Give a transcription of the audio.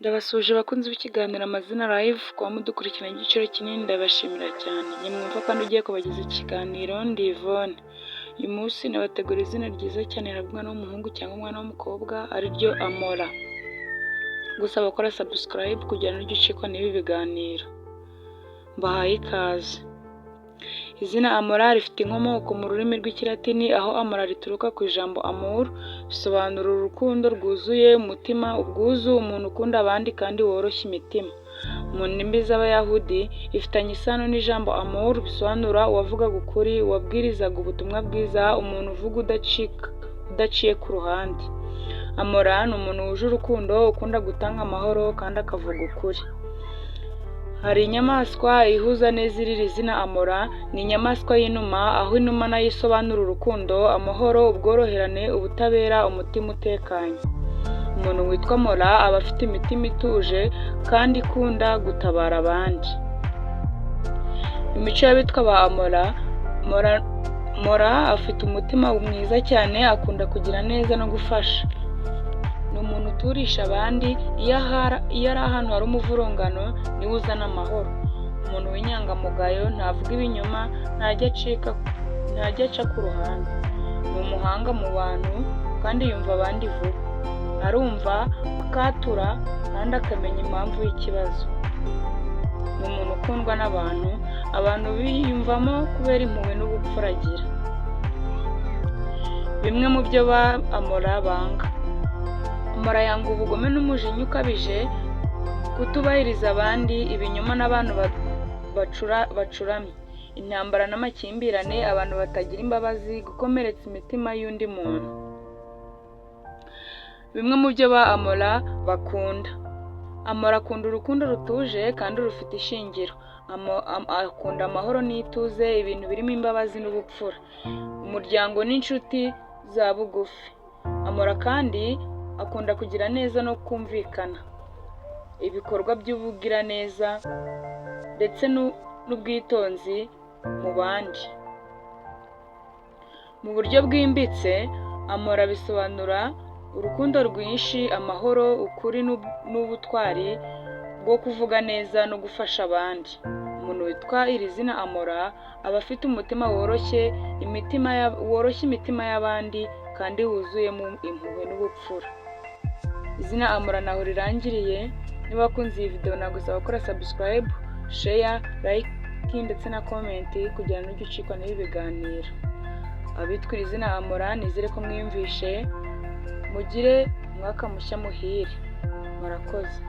Ndabasuje abakunzi b'ikiganiro Amazina Live, kuba mudukurikirana igiciro kinini ndabashimira cyane. Ni mwumva kandi ugiye kubageza ikiganiro ndi Yvonne. Uyu munsi nabategura izina ryiza cyane rihabwa umwana w'umuhungu cyangwa umwana w'umukobwa ariryo Amora. Gusa bakora subscribe kugira ngo ujye ucikwa n'ibi biganiro. Mbahaye ikaze. Izina Amora rifite inkomoko mu rurimi rw'Ikilatini, aho Amora rituruka ku ijambo amour, bisobanura urukundo rwuzuye umutima, ubwuzu, umuntu ukunda abandi kandi woroshya imitima. Mu ndimi z'Abayahudi ifitanye isano n'ijambo amour, bisobanura uwavugaga ukuri, uwabwirizaga ubutumwa bwiza, umuntu uvuga udaciye ku ruhande. Amora ni umuntu wuje urukundo, ukunda gutanga amahoro kandi akavuga ukuri. Hari inyamaswa ihuza neza iri zina Amora, ni inyamaswa y'inuma, aho inuma nayo isobanura urukundo, amahoro, ubworoherane, ubutabera, umutima utekanye. Umuntu witwa Amora aba afite imitima ituje kandi ikunda gutabara abandi. Imico y'abitwa ba Amora: Amora afite umutima mwiza cyane, akunda kugira neza no gufasha. Ni umuntu uturisha abandi, iyo ari ahantu hari umuvurungano niwe uzana amahoro. Umuntu w'inyangamugayo, ntavuga ibinyoma, ntajya aca ku ruhande. Ni umuhanga mu bantu kandi yumva abandi vuba. Arumva, akatura kandi akamenya impamvu y'ikibazo. Ni umuntu ukundwa n'abantu, abantu biyumvamo kubera impuhwe n'ubupfura agira. Bimwe mu byo ba Amora banga: Amora yanga ubugome n'umujinya ukabije, kutubahiriza abandi, ibinyoma n'abantu bacuramye, intambara n'amakimbirane, abantu batagira imbabazi, gukomeretsa imitima y'undi muntu. Bimwe mu byo ba Amora bakunda: Amora akunda urukundo rutuje kandi rufite ishingiro. Akunda amahoro n'ituze, ibintu birimo imbabazi n'ubupfura, umuryango n'inshuti za bugufi. Amora kandi akunda kugira neza no kumvikana, ibikorwa by'ubugiraneza ndetse n'ubwitonzi mu bandi. Mu buryo bwimbitse, Amora bisobanura urukundo rwinshi, amahoro, ukuri n'ubutwari bwo kuvuga neza no gufasha abandi. Umuntu witwa iri zina Amora aba afite umutima woroshye imitima y'abandi kandi wuzuyemo impuhwe n'ubupfura. Izina Amora naho rirangiriye. Niba wakunze iyi video, nagusaba gukora subscribe, share, like ndetse na comment kugira ngo ujye ucikwa n'ibi biganiro. Abitwa iri zina Amora, nizere ko mwiyumvishe. Mugire umwaka mushya muhire. Murakoze.